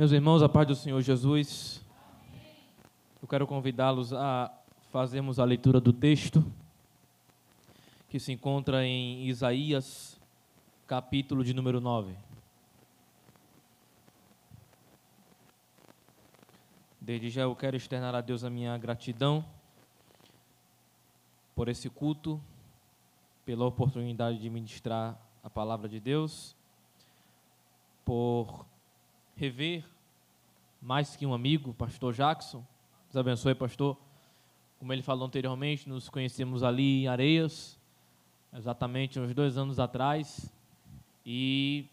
Meus irmãos, a paz do Senhor Jesus, eu quero convidá-los a fazermos a leitura do texto que se encontra em Isaías, capítulo de número 9. Desde já eu quero externar a Deus a minha gratidão por esse culto, pela oportunidade de ministrar a palavra de Deus, por rever mais que um amigo, pastor Jackson. Deus abençoe, pastor. Como ele falou anteriormente, nos conhecemos ali em Areias, exatamente uns 2 anos atrás, e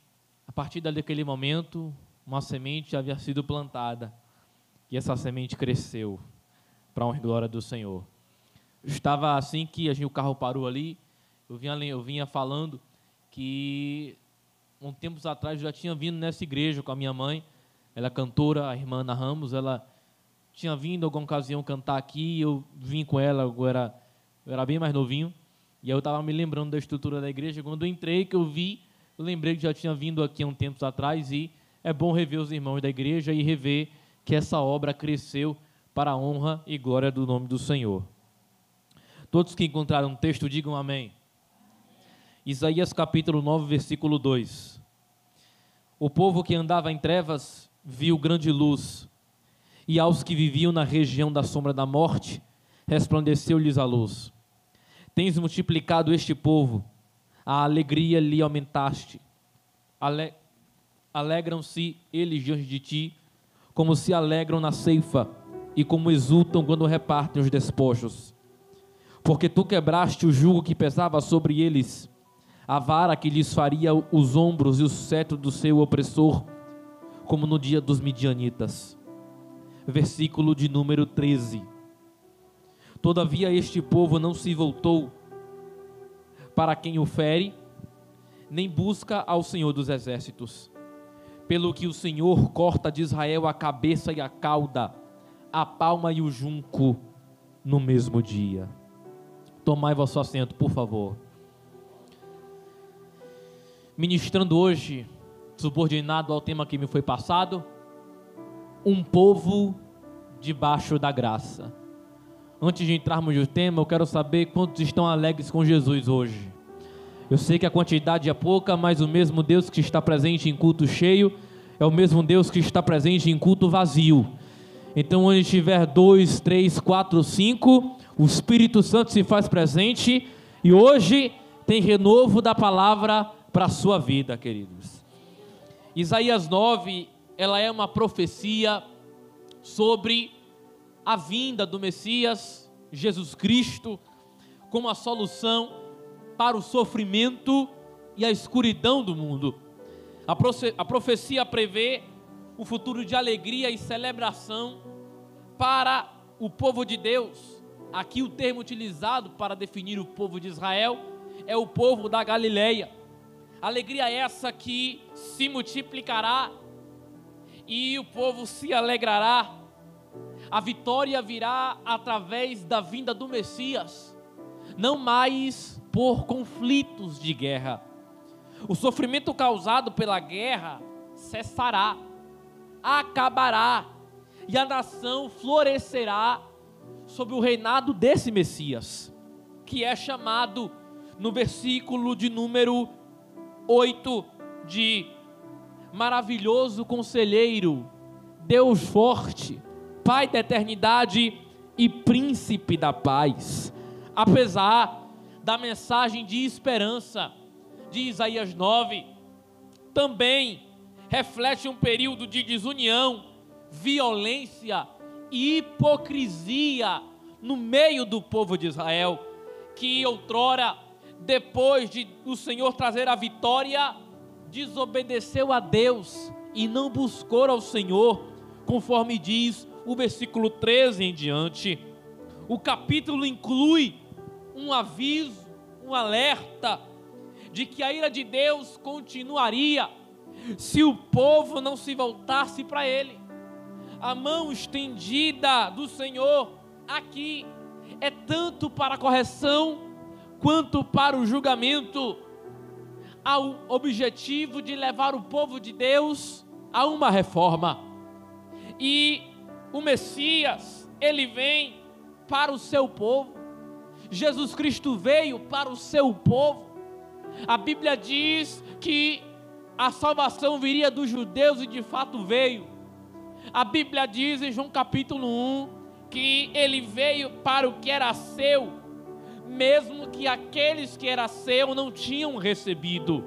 a partir daquele momento, uma semente havia sido plantada, e essa semente cresceu para a honra e glória do Senhor. Estava assim que o carro parou ali, eu vinha falando que um tempos atrás eu já tinha vindo nessa igreja com a minha mãe. Ela é cantora, a irmã Ana Ramos. Ela tinha vindo em alguma ocasião cantar aqui, eu vim com ela, eu era bem mais novinho, e aí eu estava me lembrando da estrutura da igreja. Quando eu entrei, que eu vi, eu lembrei que já tinha vindo aqui há um tempo atrás, e é bom rever os irmãos da igreja e rever que essa obra cresceu para a honra e glória do nome do Senhor. Todos que encontraram o texto, digam amém. Isaías capítulo 9, versículo 2. O povo que andava em trevas viu grande luz, e aos que viviam na região da sombra da morte, resplandeceu-lhes a luz. Tens multiplicado este povo, a alegria lhe aumentaste. Alegram-se eles diante de ti, como se alegram na ceifa, e como exultam quando repartem os despojos. Porque tu quebraste o jugo que pesava sobre eles, a vara que lhes faria os ombros e o cetro do seu opressor, como no dia dos midianitas. Versículo de número 13. Todavia este povo não se voltou para quem o fere, nem busca ao Senhor dos exércitos. Pelo que o Senhor corta de Israel a cabeça e a cauda, a palma e o junco no mesmo dia. Tomai vosso assento, por favor. Ministrando hoje, subordinado ao tema que me foi passado, um povo debaixo da graça. Antes de entrarmos no tema, eu quero saber quantos estão alegres com Jesus hoje. Eu sei que a quantidade é pouca, mas o mesmo Deus que está presente em culto cheio é o mesmo Deus que está presente em culto vazio. Então, onde tiver 2, 3, 4, 5, o Espírito Santo se faz presente, e hoje tem renovo da palavra para a sua vida, queridos. Isaías 9, ela é uma profecia sobre a vinda do Messias, Jesus Cristo, como a solução para o sofrimento e a escuridão do mundo. A profecia prevê um futuro de alegria e celebração para o povo de Deus. Aqui o termo utilizado para definir o povo de Israel é o povo da Galileia. Alegria essa que se multiplicará e o povo se alegrará. A vitória virá através da vinda do Messias, não mais por conflitos de guerra. O sofrimento causado pela guerra cessará, acabará, e a nação florescerá sob o reinado desse Messias, que é chamado no versículo de número 8 de maravilhoso conselheiro, Deus forte, Pai da eternidade e príncipe da paz. Apesar da mensagem de esperança de Isaías 9, também reflete um período de desunião, violência e hipocrisia no meio do povo de Israel, que outrora, depois de o Senhor trazer a vitória, desobedeceu a Deus e não buscou ao Senhor, conforme diz o versículo 13 em diante. O capítulo inclui um aviso, um alerta de que a ira de Deus continuaria se o povo não se voltasse para Ele. A mão estendida do Senhor aqui é tanto para a correção quanto para o julgamento, ao objetivo de levar o povo de Deus a uma reforma. E o Messias, ele vem para o seu povo. Jesus Cristo veio para o seu povo. A Bíblia diz que a salvação viria dos judeus e de fato veio. A Bíblia diz em João capítulo 1 que ele veio para o que era seu, mesmo que aqueles que era seu não tinham recebido.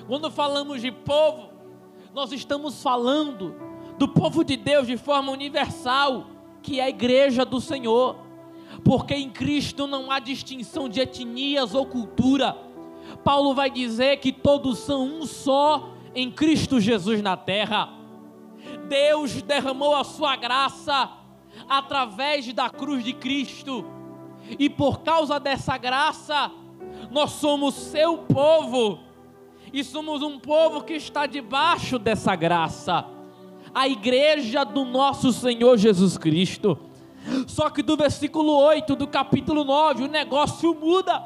Quando falamos de povo, nós estamos falando do povo de Deus de forma universal, que é a igreja do Senhor, porque em Cristo não há distinção de etnias ou cultura. Paulo vai dizer que todos são um só em Cristo Jesus na terra. Deus derramou a sua graça através da cruz de Cristo, e por causa dessa graça, nós somos seu povo, e somos um povo que está debaixo dessa graça, a igreja do nosso Senhor Jesus Cristo. Só que do versículo 8 do capítulo 9, o negócio muda.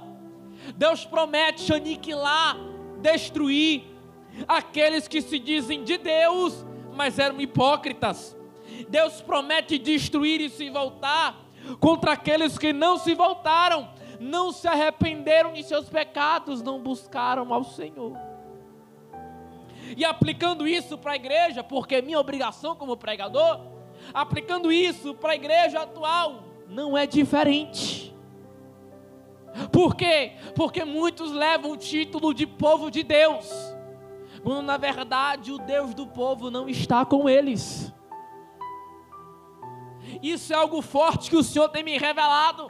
Deus promete aniquilar, destruir aqueles que se dizem de Deus, mas eram hipócritas. Deus promete destruir e se voltar contra aqueles que não se voltaram, não se arrependeram de seus pecados, não buscaram ao Senhor. E aplicando isso para a igreja, porque é minha obrigação como pregador, aplicando isso para a igreja atual, não é diferente. Por quê? Porque muitos levam o título de povo de Deus, quando na verdade o Deus do povo não está com eles. Isso é algo forte que o Senhor tem me revelado.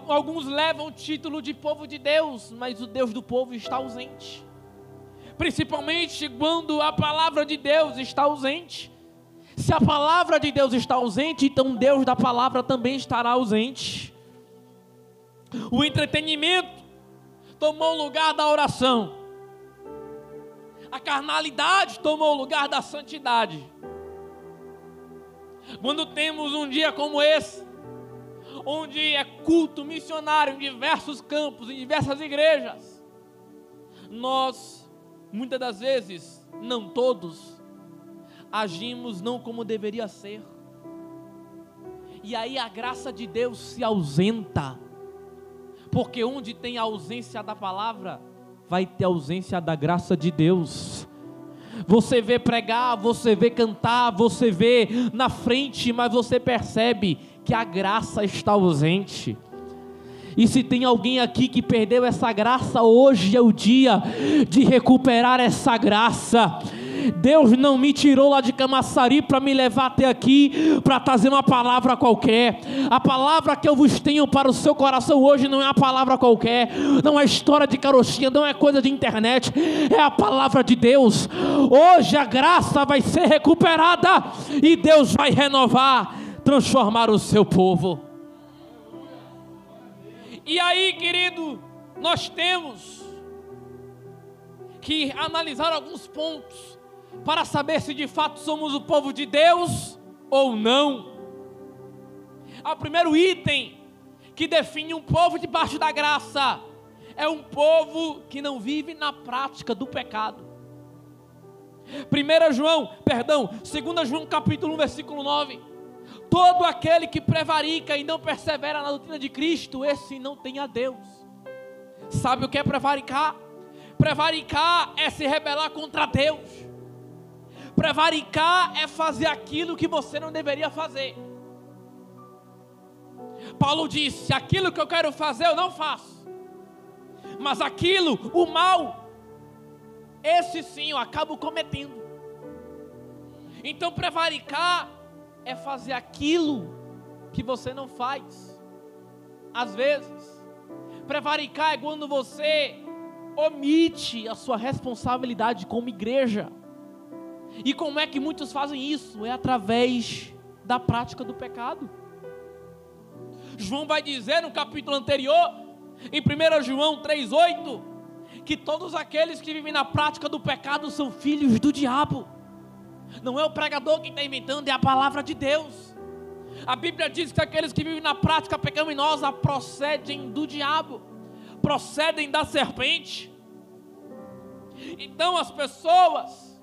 Alguns levam o título de povo de Deus, mas o Deus do povo está ausente. Principalmente quando a palavra de Deus está ausente. Se a palavra de Deus está ausente, então Deus da palavra também estará ausente. O entretenimento tomou o lugar da oração. A carnalidade tomou o lugar da santidade. Quando temos um dia como esse, onde é culto missionário em diversos campos, em diversas igrejas, nós, muitas das vezes, não todos, agimos não como deveria ser. E aí a graça de Deus se ausenta, porque onde tem a ausência da palavra, vai ter a ausência da graça de Deus. Você vê pregar, você vê cantar, você vê na frente, mas você percebe que a graça está ausente. E se tem alguém aqui que perdeu essa graça, hoje é o dia de recuperar essa graça. Deus não me tirou lá de Camaçari para me levar até aqui, para trazer uma palavra qualquer. A palavra que eu vos tenho para o seu coração hoje não é uma palavra qualquer, não é história de carochinha, não é coisa de internet, é a palavra de Deus. Hoje a graça vai ser recuperada e Deus vai renovar, transformar o seu povo. E aí, querido, nós temos que analisar alguns pontos para saber se de fato somos o povo de Deus ou não. O primeiro item que define um povo debaixo da graça é um povo que não vive na prática do pecado. 2 João capítulo 1 versículo 9: todo aquele que prevarica e não persevera na doutrina de Cristo, esse não tem a Deus. Sabe o que é prevaricar? Prevaricar é se rebelar contra Deus. Prevaricar é fazer aquilo que você não deveria fazer. Paulo disse: aquilo que eu quero fazer eu não faço, mas aquilo, o mal, esse sim eu acabo cometendo. Então prevaricar é fazer aquilo que você não faz. Às vezes, prevaricar é quando você omite a sua responsabilidade como igreja. E como é que muitos fazem isso? É através da prática do pecado. João vai dizer no capítulo anterior, em 1 João 3,8, que todos aqueles que vivem na prática do pecado são filhos do diabo. Não é o pregador que está inventando, é a palavra de Deus. A Bíblia diz que aqueles que vivem na prática pecaminosa procedem do diabo, procedem da serpente. Então as pessoas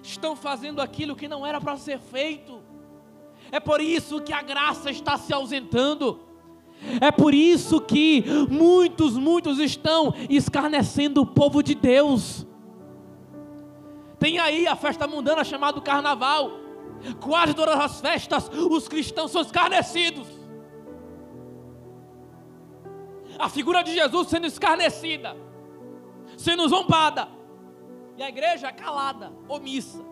estão fazendo aquilo que não era para ser feito. É por isso que a graça está se ausentando. É por isso que muitos estão escarnecendo o povo de Deus. Tem aí a festa mundana chamada Carnaval. Quase todas as festas, os cristãos são escarnecidos. A figura de Jesus sendo escarnecida, sendo zombada, e a igreja é calada, omissa.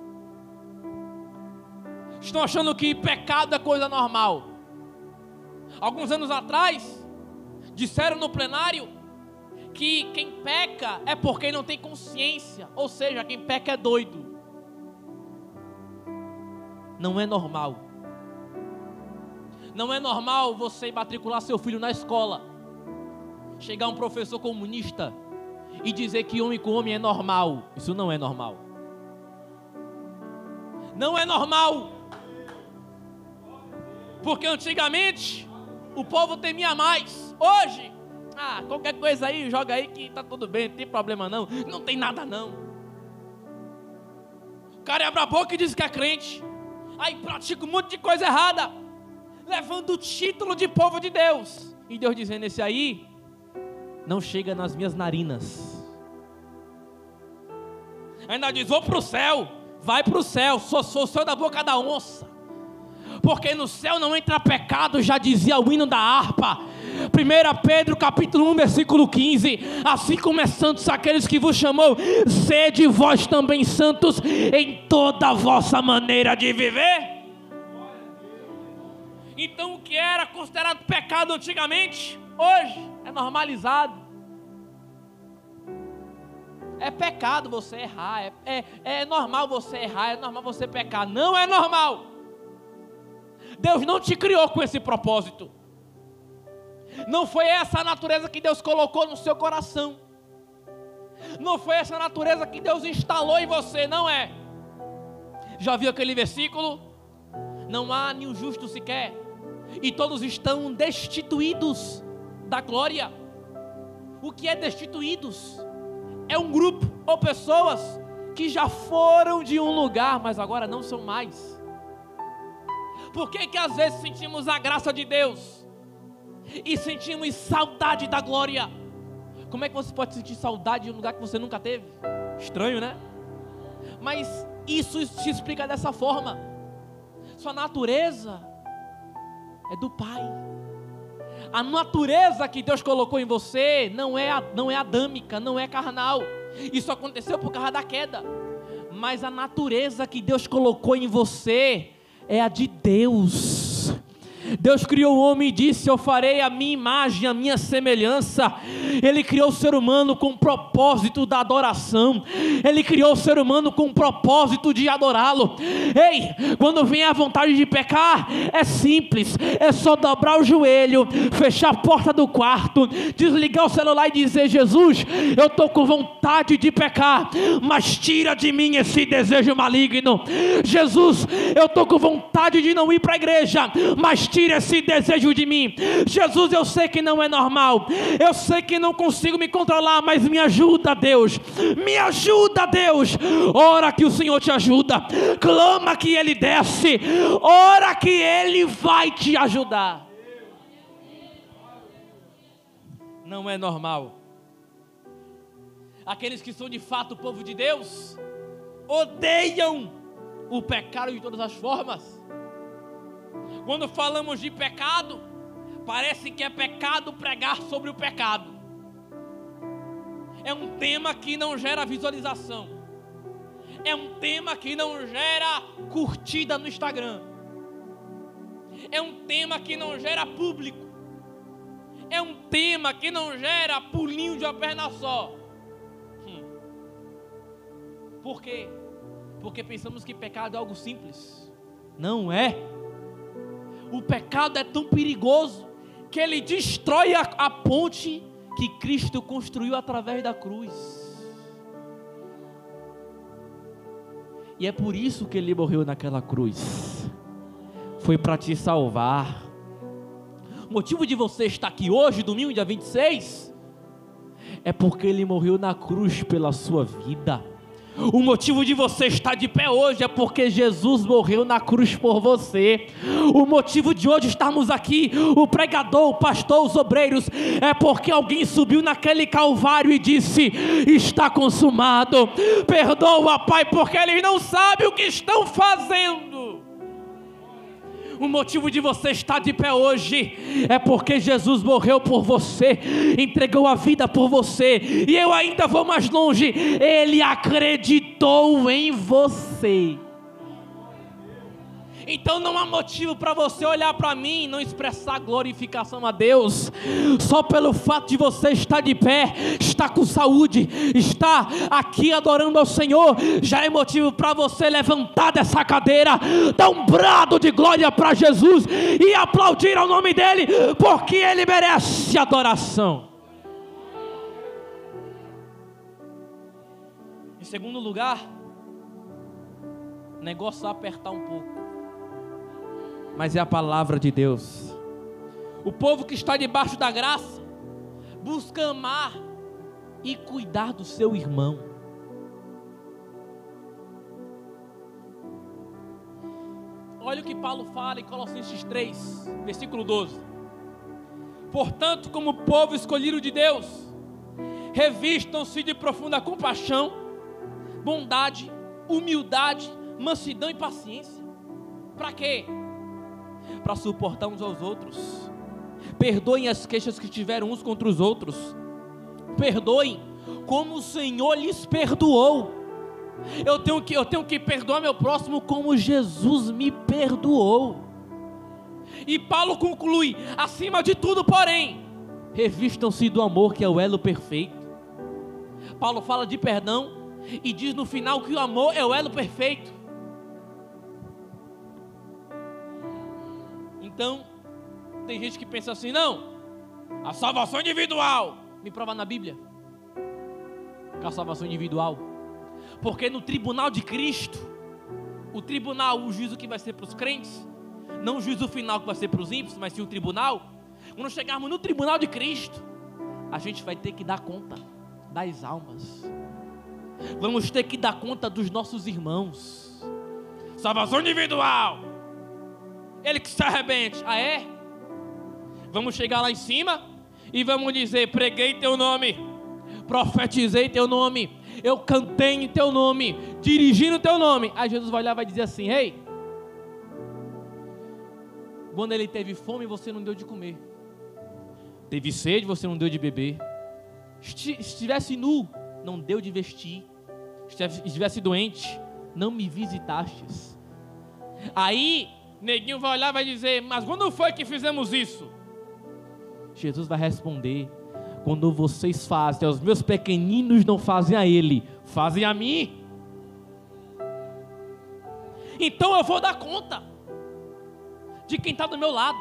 Estão achando que pecado é coisa normal. Alguns anos atrás, disseram no plenário que quem peca é porque não tem consciência, ou seja, quem peca é doido. Não é normal. Não é normal você matricular seu filho na escola, chegar um professor comunista e dizer que homem com homem é normal. Isso não é normal. Não é normal. Porque antigamente o povo temia mais. Hoje, qualquer coisa aí, joga aí que tá tudo bem, não tem problema não. Não tem nada não. O cara abre a boca e diz que é crente, aí pratica um monte de coisa errada, levando o título de povo de Deus. E Deus dizendo, esse aí não chega nas minhas narinas. Ainda diz, vou para o céu. Vai para o céu, sou o céu da boca da onça. Porque no céu não entra pecado, já dizia o hino da harpa. 1 Pedro capítulo 1 versículo 15. Assim como é santos aqueles que vos chamou, sede vós também santos em toda a vossa maneira de viver. Então o que era considerado pecado antigamente, hoje é normalizado. É pecado você errar, é normal você errar, é normal você pecar. Não é normal. Deus não te criou com esse propósito. Não foi essa a natureza que Deus colocou no seu coração. Não foi essa a natureza que Deus instalou em você, não é. Já viu aquele versículo? Não há nenhum justo sequer, e todos estão destituídos da glória. O que é destituídos? É um grupo ou pessoas que já foram de um lugar, mas agora não são mais. Por que às vezes sentimos a graça de Deus e sentimos saudade da glória? Como é que você pode sentir saudade de um lugar que você nunca teve? Estranho, né? Mas isso se explica dessa forma. Sua natureza é do Pai. A natureza que Deus colocou em você não é adâmica, não é carnal. Isso aconteceu por causa da queda. Mas a natureza que Deus colocou em você é a de Deus. Deus criou o homem e disse, eu farei a minha imagem, a minha semelhança. Ele criou o ser humano com o propósito da adoração. Ele criou o ser humano com o propósito de adorá-lo. Ei, quando vem a vontade de pecar, é simples, é só dobrar o joelho, fechar a porta do quarto, desligar o celular e dizer, Jesus, eu estou com vontade de pecar, mas tira de mim esse desejo maligno. Jesus, eu estou com vontade de não ir para a igreja, mas tira esse desejo de mim. Jesus, eu sei que não é normal, eu sei que não consigo me controlar, mas me ajuda, Deus, me ajuda, Deus. Ora que o Senhor te ajuda, clama que Ele desce, ora que Ele vai te ajudar. Não é normal. Aqueles que são de fato o povo de Deus odeiam o pecado de todas as formas. Quando falamos de pecado, parece que é pecado pregar sobre o pecado. É um tema que não gera visualização. É um tema que não gera curtida no Instagram. É um tema que não gera público. É um tema que não gera pulinho de uma perna só. Por quê? Porque pensamos que pecado é algo simples. Não é. O pecado é tão perigoso que ele destrói a ponte que Cristo construiu através da cruz. E é por isso que Ele morreu naquela cruz. Foi para te salvar. O motivo de você estar aqui hoje, domingo, dia 26, é porque Ele morreu na cruz pela sua vida. O motivo de você estar de pé hoje é porque Jesus morreu na cruz por você. O motivo de hoje estarmos aqui, o pregador, o pastor, os obreiros, é porque alguém subiu naquele calvário e disse: está consumado. Perdoa, Pai, porque eles não sabem o que estão fazendo. O motivo de você estar de pé hoje é porque Jesus morreu por você, entregou a vida por você, e eu ainda vou mais longe, Ele acreditou em você. Então não há motivo para você olhar para mim e não expressar glorificação a Deus. Só pelo fato de você estar de pé, estar com saúde, estar aqui adorando ao Senhor, já é motivo para você levantar dessa cadeira, dar um brado de glória para Jesus e aplaudir ao nome dEle, porque Ele merece adoração. Em segundo lugar, o negócio vai apertar um pouco, mas é a palavra de Deus. O povo que está debaixo da graça busca amar e cuidar do seu irmão. Olha o que Paulo fala em Colossenses 3, versículo 12. Portanto, como povo escolhido de Deus, revistam-se de profunda compaixão, bondade, humildade, mansidão e paciência. Para quê? Para suportar uns aos outros. Perdoem as queixas que tiveram uns contra os outros. Perdoem como o Senhor lhes perdoou. Eu tenho que perdoar meu próximo como Jesus me perdoou. E Paulo conclui: acima de tudo, porém, revistam-se do amor, que é o elo perfeito. Paulo fala de perdão e diz no final que o amor é o elo perfeito. Então, tem gente que pensa assim: não, a salvação individual. Me prova na Bíblia que a salvação individual, porque no tribunal de Cristo, o juízo que vai ser para os crentes, não o juízo final que vai ser para os ímpios, mas sim o tribunal. Quando chegarmos no tribunal de Cristo, a gente vai ter que dar conta das almas, vamos ter que dar conta dos nossos irmãos. Salvação individual, ele que se arrebente. Ah, é? Vamos chegar lá em cima e vamos dizer: preguei teu nome, profetizei teu nome, eu cantei em teu nome, dirigi no teu nome. Aí Jesus vai olhar e vai dizer assim: ei, quando ele teve fome, você não deu de comer, teve sede, você não deu de beber, estivesse nu, não deu de vestir, estivesse doente, não me visitastes. Aí neguinho vai olhar e vai dizer: mas quando foi que fizemos isso? Jesus vai responder: quando vocês fazem aos meus pequeninos, não fazem a ele, fazem a mim. Então eu vou dar conta de quem está do meu lado.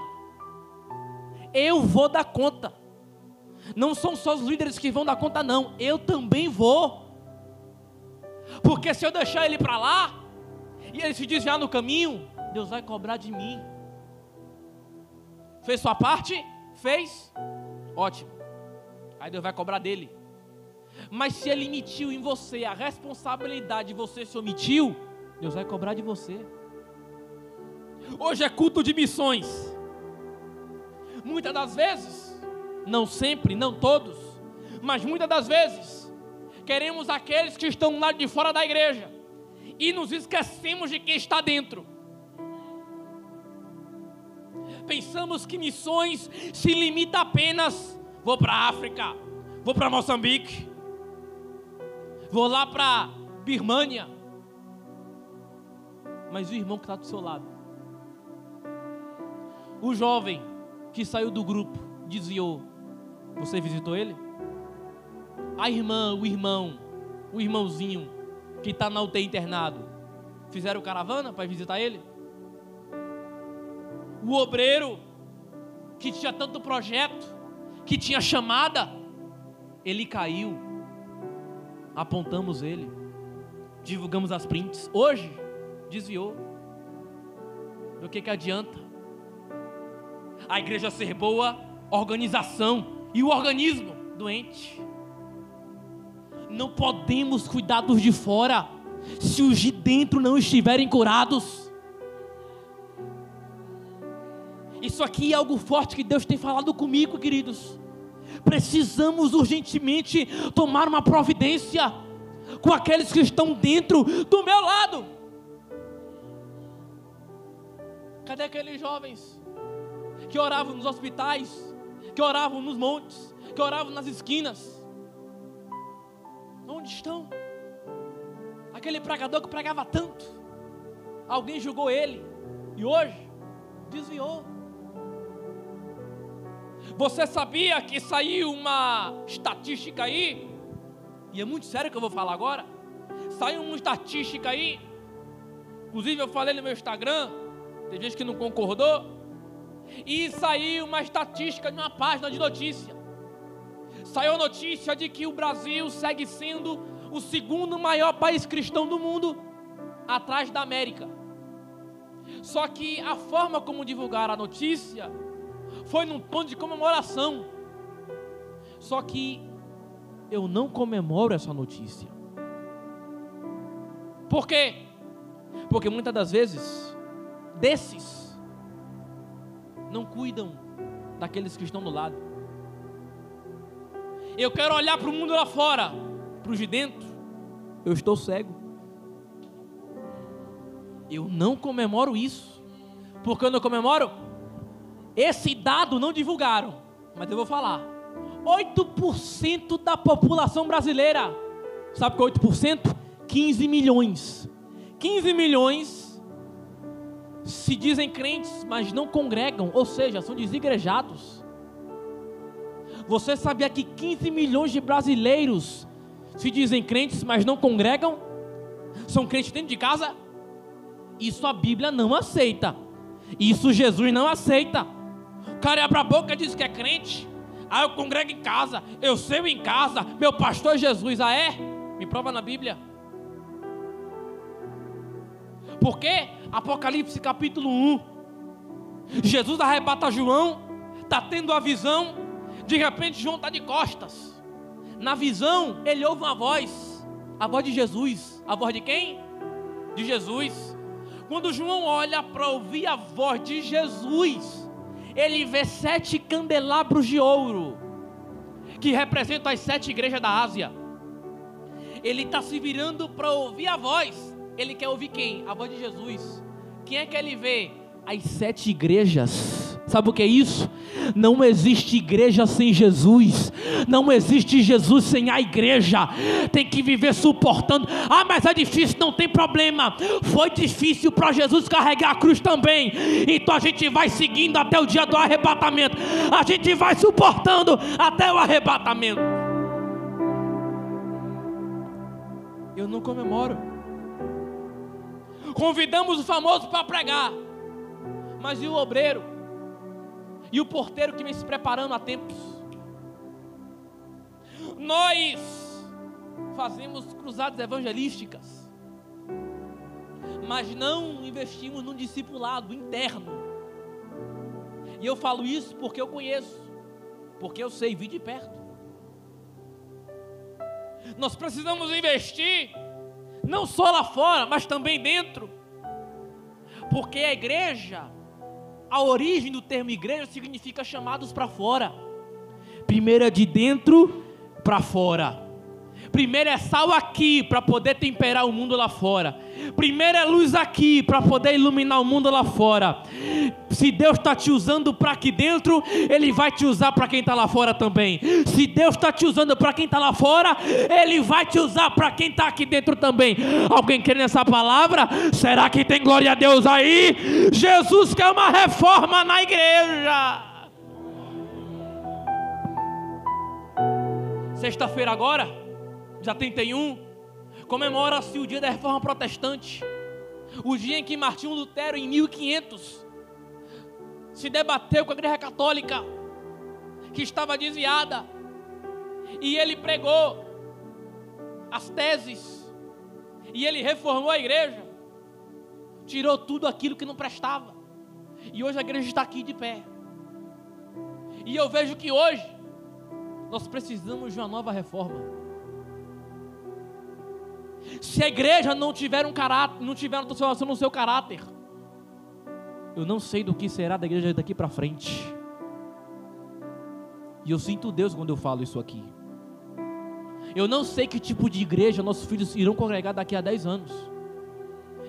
Eu vou dar conta. Não são só os líderes que vão dar conta, não, eu também vou. Porque se eu deixar ele para lá e ele se desviar no caminho, Deus vai cobrar de mim. Fez sua parte? Fez? Ótimo. Aí Deus vai cobrar dele. Mas se ele omitiu em você a responsabilidade de você se omitiu, Deus vai cobrar de você. Hoje é culto de missões. Muitas das vezes, não sempre, não todos, mas muitas das vezes, queremos aqueles que estão do lado de fora da igreja e nos esquecemos de quem está dentro. Pensamos que missões se limita apenas: vou para a África, vou para Moçambique, vou lá para Birmânia. Mas o irmão que está do seu lado, o jovem que saiu do grupo, desviou, você visitou ele? A irmã, o irmão, o irmãozinho que está na UTI internado, fizeram caravana para visitar ele? O obreiro que tinha tanto projeto, que tinha chamada, ele caiu, apontamos ele, divulgamos as prints, hoje desviou. Do que adianta a igreja ser boa, organização e o organismo doente? Não podemos cuidar dos de fora se os de dentro não estiverem curados. Isso aqui é algo forte que Deus tem falado comigo, queridos. Precisamos urgentemente tomar uma providência com aqueles que estão dentro do meu lado. Cadê aqueles jovens que oravam nos hospitais, que oravam nos montes, que oravam nas esquinas? Onde estão? Aquele pregador que pregava tanto, alguém julgou ele e hoje desviou. Você sabia que saiu uma estatística aí? E é muito sério que eu vou falar agora. Saiu uma estatística aí, inclusive eu falei no meu Instagram, tem gente que não concordou, e saiu uma estatística de uma página de notícia. Saiu a notícia de que o Brasil segue sendo o segundo maior país cristão do mundo, atrás da América. Só que a forma como divulgaram a notícia foi num tom de comemoração. Só que eu não comemoro essa notícia. Por quê? Porque muitas das vezes, desses, não cuidam daqueles que estão do lado. Eu quero olhar para o mundo lá fora, para os de dentro, eu estou cego. Eu não comemoro isso. Por que eu não comemoro? Esse dado não divulgaram, mas eu vou falar. 8% da população brasileira, sabe o que é 8%? 15 milhões. 15 milhões se dizem crentes, mas não congregam, ou seja, são desigrejados. Você sabia que 15 milhões de brasileiros se dizem crentes, mas não congregam? São crentes dentro de casa? Isso a Bíblia não aceita. Isso Jesus não aceita. O cara abre a boca e diz que é crente. Ah, eu congrego em casa, eu sei em casa, meu pastor é Jesus. Ah, é? Me prova na Bíblia. Porque Apocalipse capítulo 1, Jesus arrebata João, está tendo a visão, de repente João está de costas. Na visão ele ouve uma voz, a voz de Jesus. A voz de quem? De Jesus. Quando João olha para ouvir a voz de Jesus, ele vê 7 candelabros de ouro, que representam as 7 igrejas da Ásia. Ele está se virando para ouvir a voz. Ele quer ouvir quem? A voz de Jesus. Quem é que ele vê? As 7 igrejas. Sabe o que é isso? Não existe igreja sem Jesus. Não existe Jesus sem a igreja. Tem que viver suportando. Ah, mas é difícil, não tem problema. Foi difícil para Jesus carregar a cruz também. Então a gente vai seguindo até o dia do arrebatamento. A gente vai suportando até o arrebatamento. Eu não comemoro. Convidamos o famoso para pregar, mas e o obreiro? E o porteiro que vem se preparando há tempos? Nós fazemos cruzadas evangelísticas, mas não investimos num discipulado interno. E eu falo isso porque eu conheço, porque eu sei, vi de perto. Nós precisamos investir não só lá fora, mas também dentro. Porque a igreja, a origem do termo igreja significa chamados para fora. Primeiro é de dentro para fora. Primeiro é sal aqui para poder temperar o mundo lá fora. Primeiro é luz aqui para poder iluminar o mundo lá fora. Se Deus está te usando para aqui dentro, Ele vai te usar para quem está lá fora também. Se Deus está te usando para quem está lá fora, Ele vai te usar para quem está aqui dentro também. Alguém crê nessa palavra? Será que tem glória a Deus aí? Jesus quer uma reforma na igreja. Sexta-feira agora, dia 31, comemora-se o dia da Reforma Protestante, o dia em que Martinho Lutero, em 1500, se debateu com a Igreja Católica, que estava desviada, e ele pregou as teses, e ele reformou a igreja, tirou tudo aquilo que não prestava, e hoje a igreja está aqui de pé. E eu vejo que hoje nós precisamos de uma nova reforma. se a igreja não tiver um caráter, não tiver uma transformação no seu caráter, eu não sei do que será da igreja daqui para frente. E eu sinto Deus quando eu falo isso aqui. Eu não sei que tipo de igreja nossos filhos irão congregar daqui a 10 anos.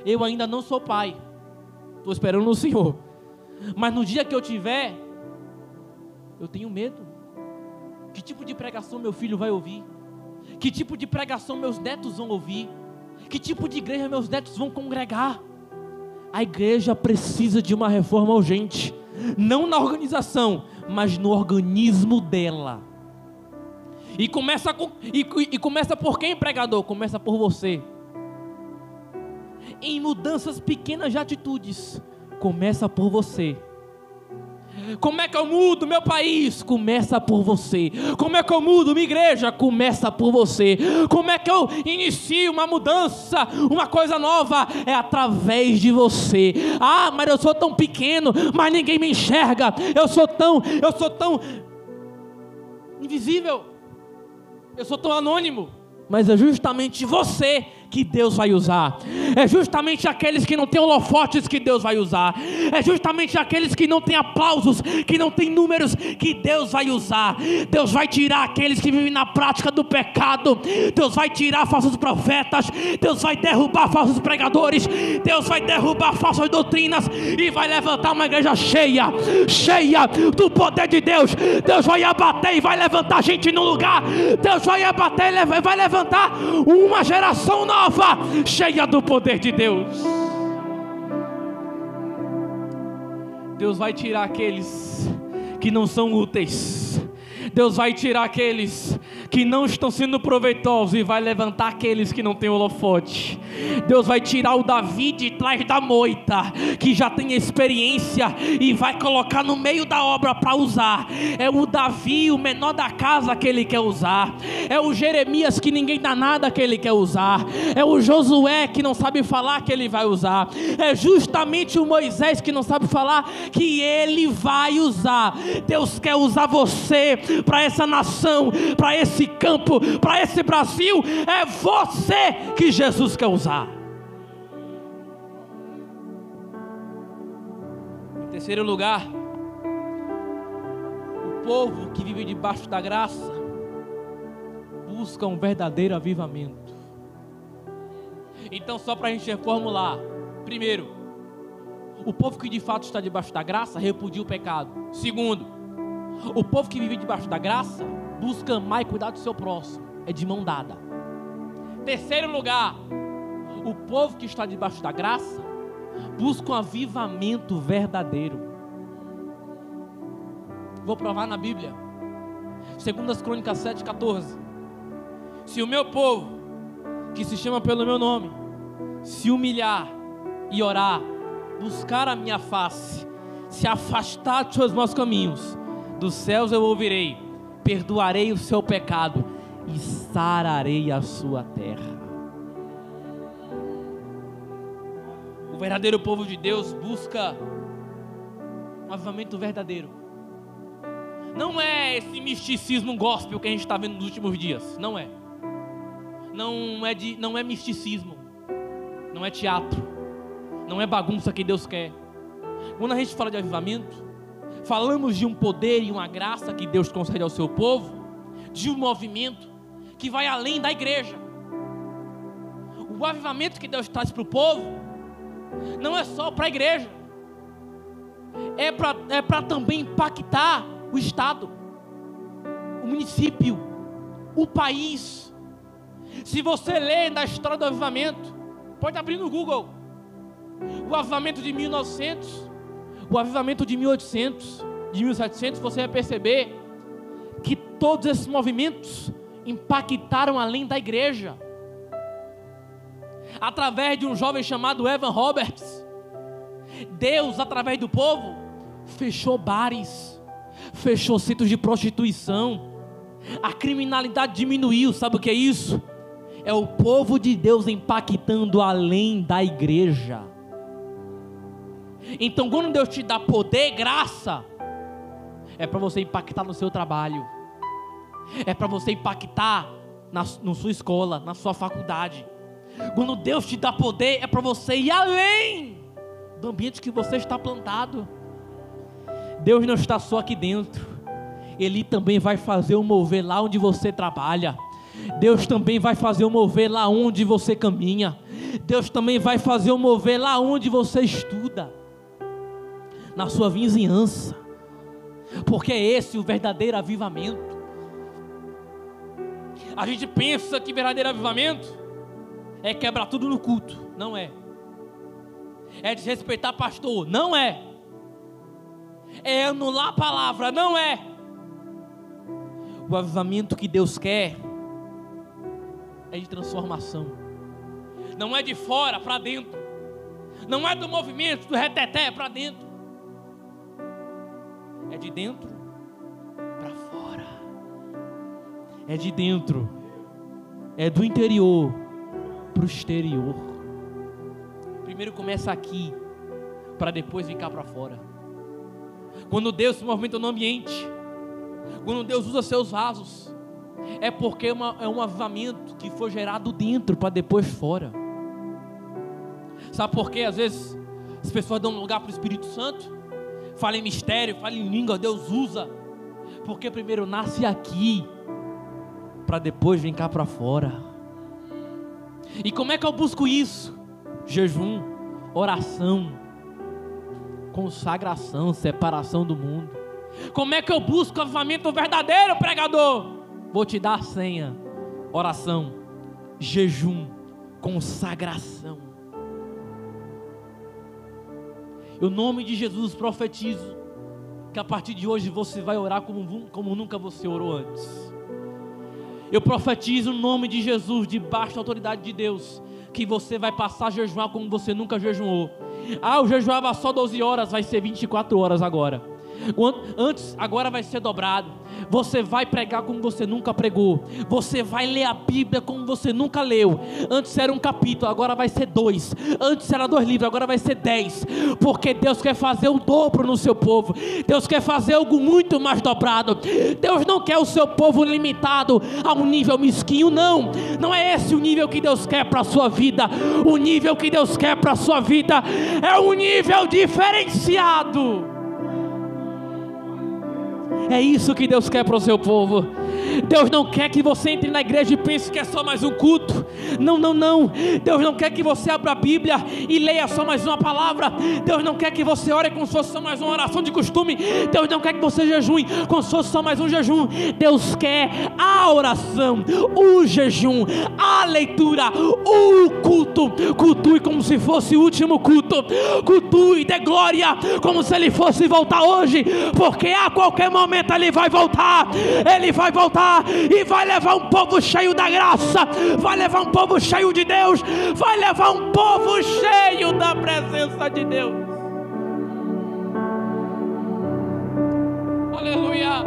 Eu ainda não sou pai, estou esperando no Senhor. Mas no dia que eu tiver, eu tenho medo. Que tipo de pregação meu filho vai ouvir? Que tipo de pregação meus netos vão ouvir? Que tipo de igreja meus netos vão congregar? A igreja precisa de uma reforma urgente. Não na organização, mas no organismo dela. E começa por quem, pregador? Começa por você. Em mudanças pequenas de atitudes. Começa por você. Como é que eu mudo meu país? Começa por você. Como é que eu mudo minha igreja? Começa por você. Como é que eu inicio uma mudança, uma coisa nova? É através de você. Ah, mas eu sou tão pequeno, mas ninguém me enxerga. Eu sou tão invisível. Eu sou tão anônimo. Mas é justamente você que Deus vai usar. É justamente aqueles que não têm holofotes que Deus vai usar. É justamente aqueles que não têm aplausos, que não têm números, que Deus vai usar. Deus vai tirar aqueles que vivem na prática do pecado. Deus vai tirar falsos profetas. Deus vai derrubar falsos pregadores. Deus vai derrubar falsas doutrinas e vai levantar uma igreja cheia do poder de Deus. Deus vai abater e vai levantar gente no lugar. Deus vai abater e vai levantar uma geração nova, cheia do poder de Deus. Deus vai tirar aqueles que não são úteis. Deus vai tirar aqueles que não estão sendo proveitosos e vai levantar aqueles que não têm holofote. Deus vai tirar o Davi de trás da moita, que já tem experiência, e vai colocar no meio da obra para usar. É o Davi, o menor da casa, que ele quer usar. É o Jeremias, que ninguém dá nada, que ele quer usar. É o Josué, que não sabe falar, que ele vai usar. É justamente o Moisés, que não sabe falar, que ele vai usar. Deus quer usar você para essa nação, para esse campo, para esse Brasil. É você que Jesus quer usar. Em terceiro lugar, o povo que vive debaixo da graça busca um verdadeiro avivamento. Então, só para a gente reformular: primeiro, o povo que de fato está debaixo da graça repudia o pecado. Segundo, o povo que vive debaixo da graça busca amar e cuidar do seu próximo. É de mão dada. Terceiro lugar, o povo que está debaixo da graça busca um avivamento verdadeiro. Vou provar na Bíblia. 2 Crônicas 7:14. Se o meu povo, que se chama pelo meu nome, se humilhar e orar, buscar a minha face, se afastar dos seus maus caminhos, dos céus eu ouvirei, perdoarei o seu pecado e sararei a sua terra. O verdadeiro povo de Deus busca um avivamento verdadeiro. Não é esse misticismo gospel que a gente está vendo nos últimos dias. Não é. Não é misticismo. Não é teatro. Não é bagunça que Deus quer. Quando a gente fala de avivamento, falamos de um poder e uma graça que Deus concede ao seu povo, de um movimento que vai além da igreja. O avivamento que Deus traz para o povo não é só para a igreja, é para também impactar o estado, o município, o país. Se você ler da história do avivamento, pode abrir no Google, o avivamento de 1900, o avivamento de 1800, de 1700, você vai perceber que todos esses movimentos impactaram além da igreja. Através de um jovem chamado Evan Roberts, Deus, através do povo, fechou bares, fechou centros de prostituição, a criminalidade diminuiu. Sabe o que é isso? É o povo de Deus impactando além da igreja. Então, quando Deus te dá poder, graça, é para você impactar no seu trabalho, é para você impactar na sua escola, na sua faculdade, Quando Deus te dá poder, é para você ir além do ambiente que você está plantado. Deus não está só aqui dentro, Ele também vai fazer o mover lá onde você trabalha. Deus também vai fazer o mover lá onde você caminha. Deus também vai fazer o mover lá onde você estuda, na sua vizinhança, porque é esse o verdadeiro avivamento. A gente pensa que verdadeiro avivamento é quebrar tudo no culto. Não é. É desrespeitar pastor. Não é. É anular a palavra. Não é. O avivamento que Deus quer é de transformação. Não é de fora para dentro. Não é do movimento, do reteté para dentro. É de dentro para fora. É de dentro. É do interior para o exterior. Primeiro começa aqui, para depois vir cá para fora. Quando Deus se movimenta no ambiente, quando Deus usa seus vasos, é porque é um avivamento que foi gerado dentro para depois fora. Sabe por quê? Às vezes as pessoas dão lugar para o Espírito Santo, falam em mistério, falam em língua, Deus usa, porque primeiro nasce aqui, para depois vir cá para fora. E como é que eu busco isso? Jejum, oração, consagração, separação do mundo. Como é que eu busco avivamento verdadeiro, pregador? Vou te dar a senha: oração, jejum, consagração. Em nome de Jesus profetizo que a partir de hoje você vai orar como nunca você orou antes. Eu profetizo no nome de Jesus, debaixo da autoridade de Deus, que você vai passar a jejuar como você nunca jejuou. Eu jejuava só 12 horas, vai ser 24 horas agora. Antes, agora vai ser dobrado. Você vai pregar como você nunca pregou. Você vai ler a Bíblia como você nunca leu. Antes era um capítulo, agora vai ser 2. Antes era 2 livros, agora vai ser 10. Porque Deus quer fazer o dobro no seu povo. Deus quer fazer algo muito mais dobrado. Deus não quer o seu povo limitado a um nível mesquinho, não. Não é esse o nível que Deus quer para a sua vida. O nível que Deus quer para a sua vida é um nível diferenciado. É isso que Deus quer para o seu povo. Deus não quer que você entre na igreja e pense que é só mais um culto. Não, não, não. Deus não quer que você abra a Bíblia e leia só mais uma palavra. Deus não quer que você ore como se fosse só mais uma oração de costume. Deus não quer que você jejue como se fosse só mais um jejum. Deus quer a oração, o jejum, a leitura, o culto. Cultue como se fosse o último culto. Cultue, dê glória como se Ele fosse voltar hoje, porque a qualquer momento Ele vai voltar. Ele vai voltar e vai levar um povo cheio da graça, vai levar um povo cheio de Deus, vai levar um povo cheio da presença de Deus. Aleluia.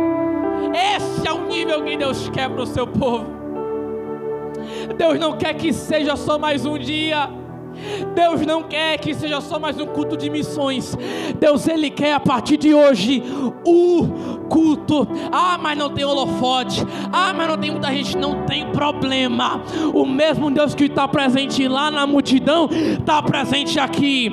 Esse é o nível que Deus quer para o seu povo. Deus não quer que seja só mais um dia. Deus não quer que seja só mais um culto de missões. Deus, Ele quer a partir de hoje o culto. Mas não tem holofote. Mas não tem muita gente. Não tem problema. O mesmo Deus que está presente lá na multidão está presente aqui.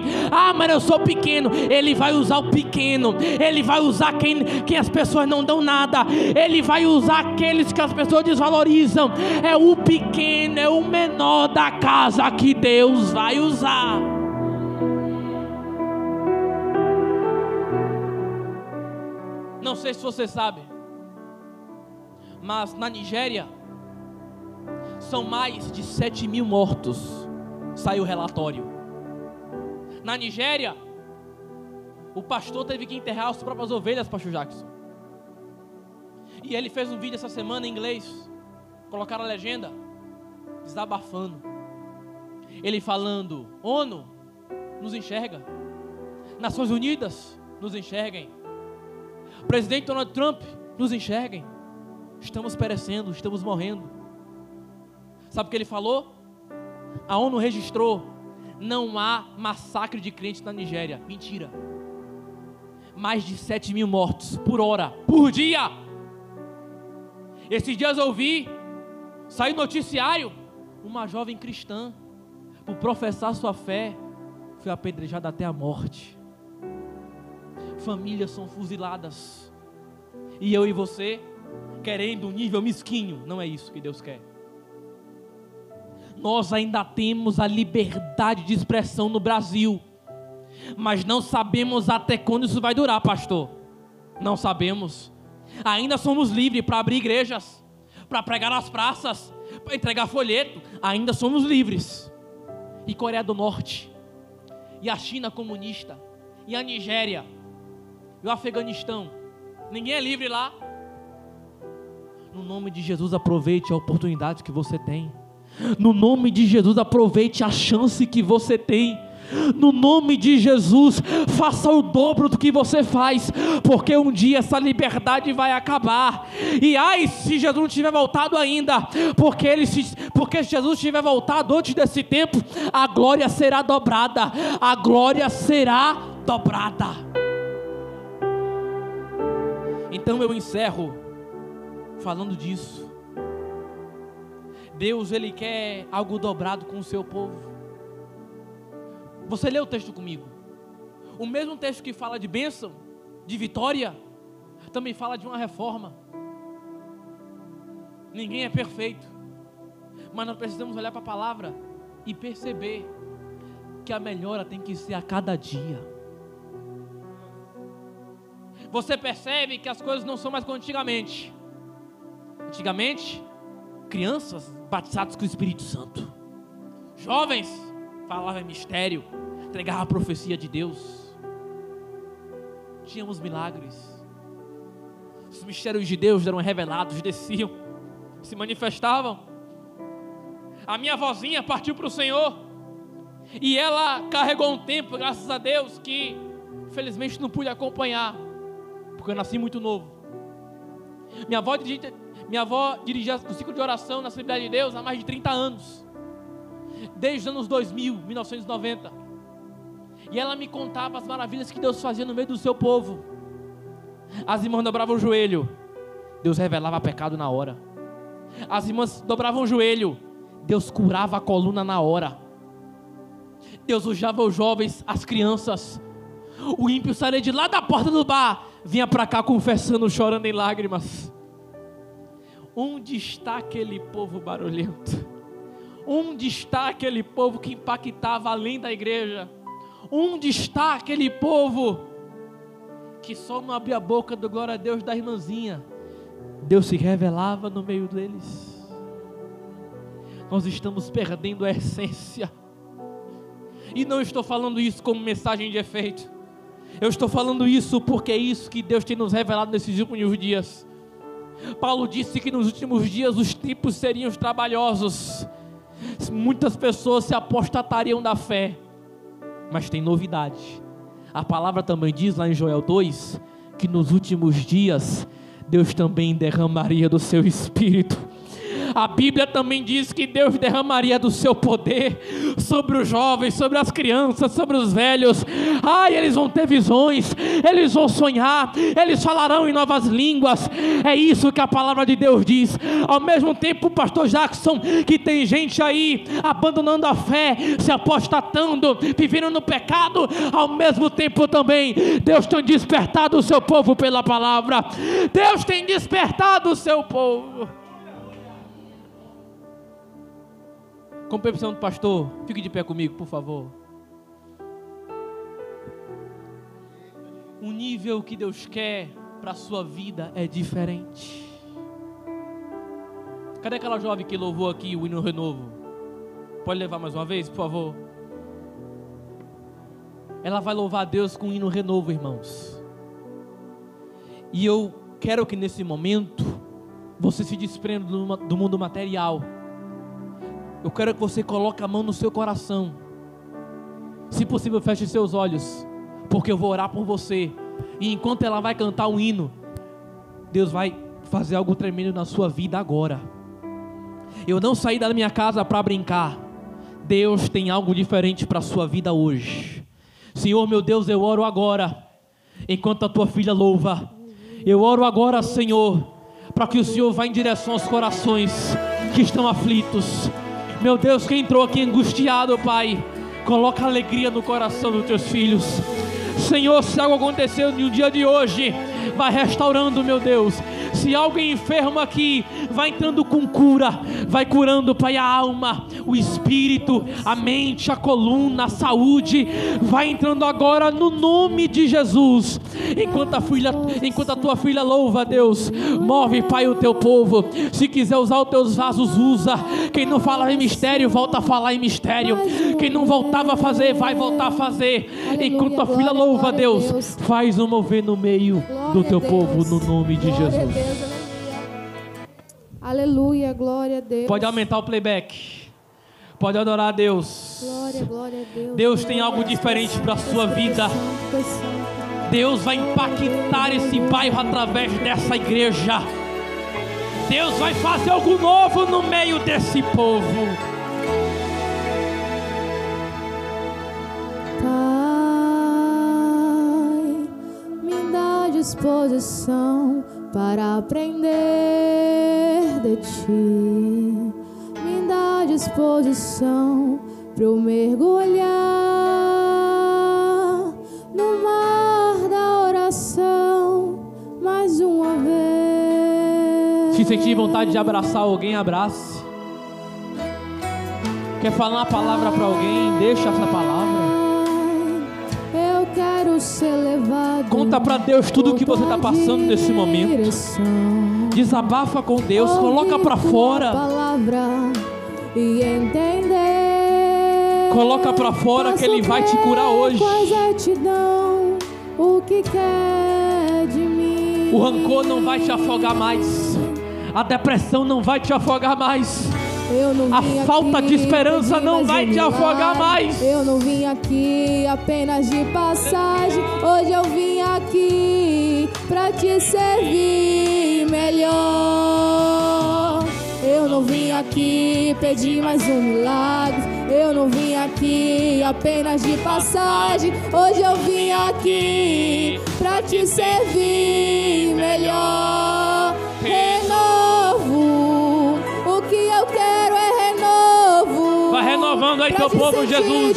Mas eu sou pequeno. Ele vai usar o pequeno. Ele vai usar quem as pessoas não dão nada. Ele vai usar aqueles que as pessoas desvalorizam. É o pequeno, é o menor da casa que Deus vai usar. Não sei se você sabe, mas na Nigéria são mais de 7.000 mortos. Saiu o relatório. Na Nigéria, o pastor teve que enterrar as próprias ovelhas, pastor Jackson. E ele fez um vídeo essa semana em inglês. Colocaram a legenda, desabafando. Ele falando: ONU, nos enxerga. Nações Unidas, nos enxerguem. Presidente Donald Trump, nos enxerguem. Estamos perecendo, estamos morrendo. Sabe o que ele falou? A ONU registrou: não há massacre de crentes na Nigéria. Mentira. Mais de 7.000 mortos por hora, por dia. Esses dias eu vi, saiu noticiário, uma jovem cristã por professar sua fé, foi apedrejado até a morte. Famílias são fuziladas. E eu e você, querendo um nível mesquinho, não é isso que Deus quer. Nós ainda temos a liberdade de expressão no Brasil, mas não sabemos até quando isso vai durar, pastor. Não sabemos. Ainda somos livres para abrir igrejas, para pregar nas praças, para entregar folheto. Ainda somos livres. E Coreia do Norte, e a China comunista, e a Nigéria, e o Afeganistão, ninguém é livre lá. No nome de Jesus, aproveite a oportunidade que você tem. No nome de Jesus, aproveite a chance que você tem. No nome de Jesus, faça o dobro do que você faz, porque um dia essa liberdade vai acabar. E ai, se Jesus não tiver voltado ainda, porque se Jesus tiver voltado antes desse tempo, a glória será dobrada. A glória será dobrada. Então eu encerro falando disso. Deus, Ele quer algo dobrado com o seu povo. Você lê o texto comigo. O mesmo texto que fala de bênção, de vitória, também fala de uma reforma. Ninguém é perfeito, mas nós precisamos olhar para a palavra e perceber que a melhora tem que ser a cada dia. Você percebe que as coisas não são mais como antigamente. Antigamente, crianças batizadas com o Espírito Santo, jovens falavam em mistério, entregavam a profecia de Deus, tínhamos milagres, os mistérios de Deus eram revelados, desciam, se manifestavam. A minha vozinha partiu para o Senhor, e ela carregou um tempo, graças a Deus, que infelizmente não pude acompanhar, porque eu nasci muito novo. Minha avó dirigia o ciclo de oração na Assembleia de Deus há mais de 30 anos. Desde os anos 2000, 1990. E ela me contava as maravilhas que Deus fazia no meio do seu povo. As irmãs dobravam o joelho, Deus revelava pecado na hora. As irmãs dobravam o joelho, Deus curava a coluna na hora. Deus usava os jovens, as crianças. O ímpio saía de lá da porta do bar, vinha para cá confessando, chorando em lágrimas. Onde está aquele povo barulhento? Onde está aquele povo que impactava além da igreja? Onde está aquele povo que só não abria a boca do glória a Deus da irmãzinha? Deus se revelava no meio deles. Nós estamos perdendo a essência. E não estou falando isso como mensagem de efeito. Eu estou falando isso porque é isso que Deus tem nos revelado nesses últimos dias. Paulo disse que nos últimos dias os tempos seriam trabalhosos. Muitas pessoas se apostatariam da fé. Mas tem novidade. A palavra também diz lá em Joel 2 que nos últimos dias Deus também derramaria do seu Espírito. A Bíblia também diz que Deus derramaria do seu poder sobre os jovens, sobre as crianças, sobre os velhos. Ai, eles vão ter visões, eles vão sonhar, eles falarão em novas línguas. É isso que a palavra de Deus diz. Ao mesmo tempo, pastor Jackson, que tem gente aí abandonando a fé, se apostatando, vivendo no pecado. Ao mesmo tempo também, Deus tem despertado o seu povo pela palavra. Deus tem despertado o seu povo. Com permissão do pastor, fique de pé comigo, por favor. O nível que Deus quer para a sua vida é diferente. Cadê aquela jovem que louvou aqui o hino renovo? Pode levar mais uma vez, por favor. Ela vai louvar a Deus com o hino renovo, irmãos. E eu quero que nesse momento você se desprenda do mundo material. Eu quero que você coloque a mão no seu coração. Se possível, feche seus olhos, porque eu vou orar por você. E enquanto ela vai cantar um hino, Deus vai fazer algo tremendo na sua vida agora. Eu não saí da minha casa para brincar. Deus tem algo diferente para a sua vida hoje. Senhor meu Deus, eu oro agora, enquanto a tua filha louva. Eu oro agora, Senhor, para que o Senhor vá em direção aos corações que estão aflitos. Meu Deus, quem entrou aqui angustiado, Pai, coloca alegria no coração dos teus filhos. Senhor, se algo aconteceu no dia de hoje, vai restaurando, meu Deus. Se alguém enfermo aqui, vai entrando com cura, vai curando, Pai, a alma, o espírito, a mente, a coluna, a saúde, vai entrando agora no nome de Jesus. Enquanto a tua filha louva, Deus, move, Pai, o teu povo. Se quiser usar os teus vasos, usa. Quem não fala em mistério, volta a falar em mistério. Quem não voltava a fazer, vai voltar a fazer. Enquanto a filha louva, Deus, faz um mover no meio do teu povo, no nome de Jesus. Aleluia, glória a Deus. Pode aumentar o playback. Pode adorar a Deus. Glória a Deus. Deus tem algo diferente para a sua vida. Deus vai impactar esse bairro através dessa igreja. Deus vai fazer algo novo no meio desse povo. Pai, me dá disposição para aprender de ti. Me dá disposição para eu mergulhar no mar da oração mais uma vez. Se sentir vontade de abraçar alguém, abrace. Quer falar uma palavra para alguém? Deixa essa palavra. Eu quero ser levado. Conta para Deus tudo o que você está passando nesse momento. Desabafa com Deus, coloca para fora. E entender. Coloca para fora que Ele vai te curar hoje. O que quer de mim? O rancor não vai te afogar mais. A depressão não vai te afogar mais. A falta de esperança não vai te afogar mais. Eu não vim aqui apenas de passagem. Hoje eu vim aqui pra te servir melhor. Eu não vim aqui pedir mais um milagre. Eu não vim aqui apenas de passagem. Hoje eu vim aqui pra te servir melhor. Renovo, o que eu quero é renovo. Vai renovando aí teu povo, Jesus.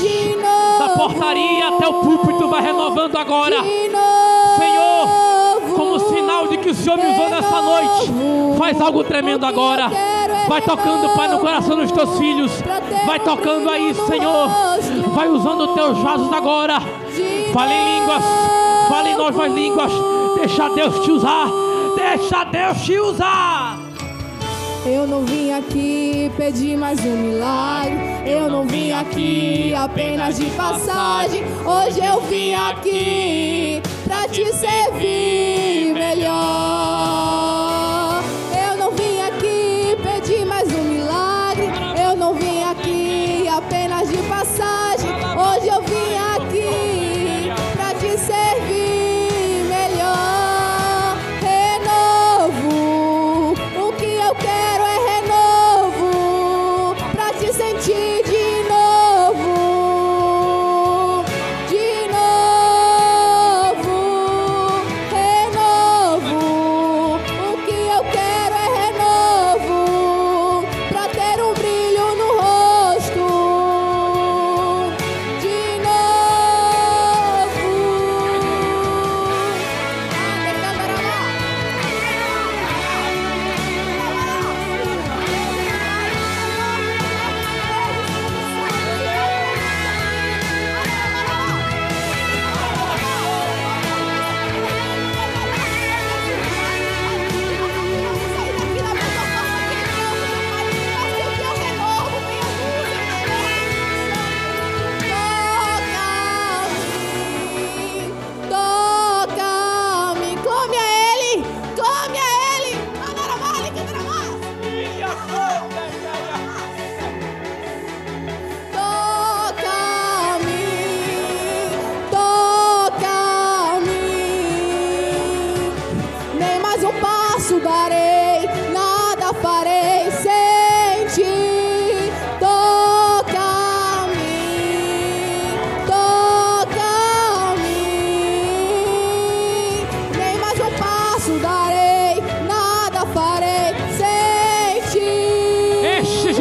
Da portaria até o púlpito, vai renovando agora. Senhor, como sinal de que o Senhor me usou nessa noite, faz algo tremendo agora. Vai tocando, Pai, no coração dos teus filhos. Vai tocando aí, Senhor. Vai usando os teus vasos agora. Fale em línguas, fale em novas línguas. Deixa Deus te usar. Deixa Deus te usar. Eu não vim aqui pedir mais um milagre. Eu não vim aqui apenas de passagem. Hoje eu vim aqui pra te servir melhor. Eu não vim aqui pedir mais um milagre. Eu não vim aqui apenas de passagem. Hoje eu vim aqui pra te servir melhor. Renovo, o que eu quero é renovo, pra te sentir de novo, de novo. Renovo,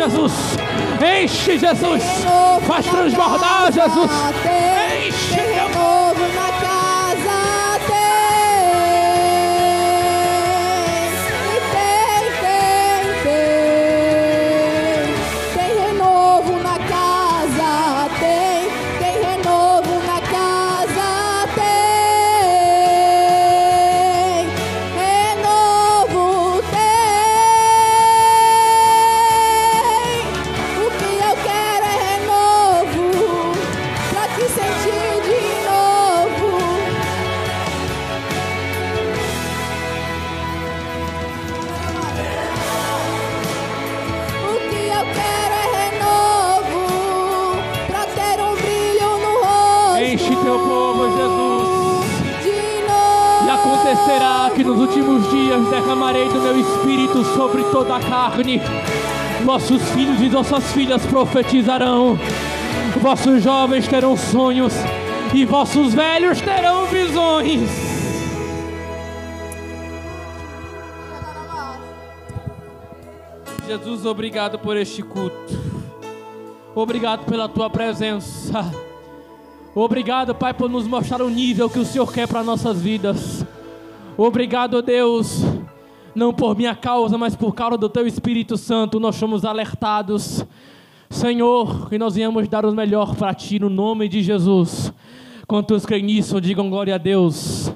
Jesus. Enche, Jesus. Faz transbordar, Jesus. Enche, tem renovo na casa, tem renovo na casa, tem renovo na casa, tem renovo, tem. O que eu quero é renovo, pra te sentir de novo. O que eu quero é renovo, pra ter um brilho no rosto. Enche teu povo, Jesus. De novo. E acontecerá que nos últimos dias derramarei do meu espírito sobre toda a carne. Vossos filhos e vossas filhas profetizarão. Vossos jovens terão sonhos e vossos velhos terão visões. Jesus, obrigado por este culto. Obrigado pela tua presença. Obrigado, Pai, por nos mostrar o nível que o Senhor quer para nossas vidas. Obrigado, Deus, não por minha causa, mas por causa do teu Espírito Santo, nós somos alertados, Senhor, que nós viemos dar o melhor para ti, no nome de Jesus. Quantos creem nisso, digam glória a Deus.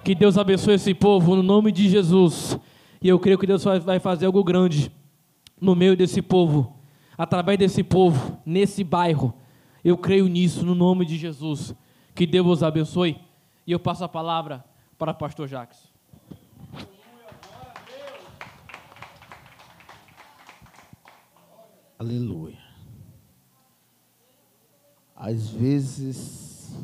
Que Deus abençoe esse povo, no nome de Jesus. E eu creio que Deus vai fazer algo grande no meio desse povo, através desse povo, nesse bairro. Eu creio nisso, no nome de Jesus. Que Deus os abençoe. E eu passo a palavra para o pastor Jacques. Aleluia. Às vezes,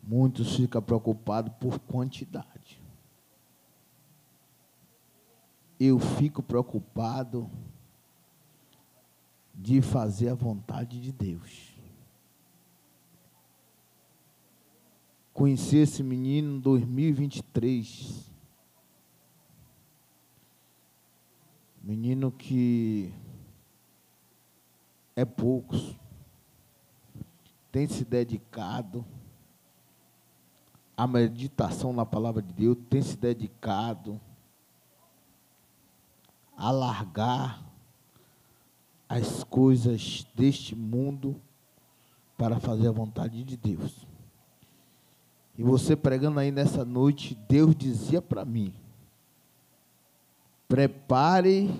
muitos ficam preocupados por quantidade. Eu fico preocupado de fazer a vontade de Deus. Conheci esse menino em 2023. Menino que é poucos, tem se dedicado à meditação na palavra de Deus, tem se dedicado a largar as coisas deste mundo para fazer a vontade de Deus. E você pregando aí nessa noite, Deus dizia para mim: prepare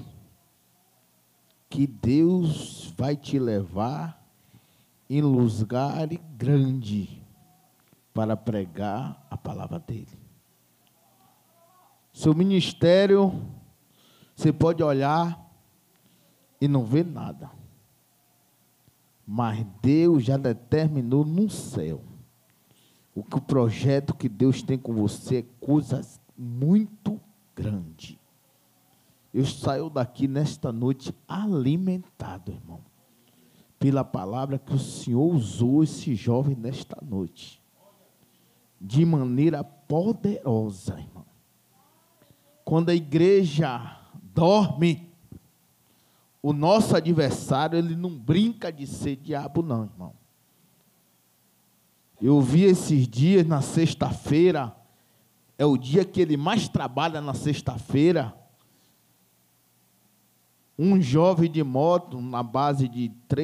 que Deus vai te levar em lugar grande para pregar a palavra dele. Seu ministério, você pode olhar e não ver nada, mas Deus já determinou no céu o projeto que Deus tem com você é coisas muito grandes. Eu saio daqui nesta noite alimentado, irmão, pela palavra que o Senhor usou esse jovem nesta noite, de maneira poderosa, irmão. Quando a igreja dorme, o nosso adversário, ele não brinca de ser diabo, não, irmão. Eu vi esses dias, na sexta-feira, é o dia que ele mais trabalha na sexta-feira, um jovem de moto, na base de 3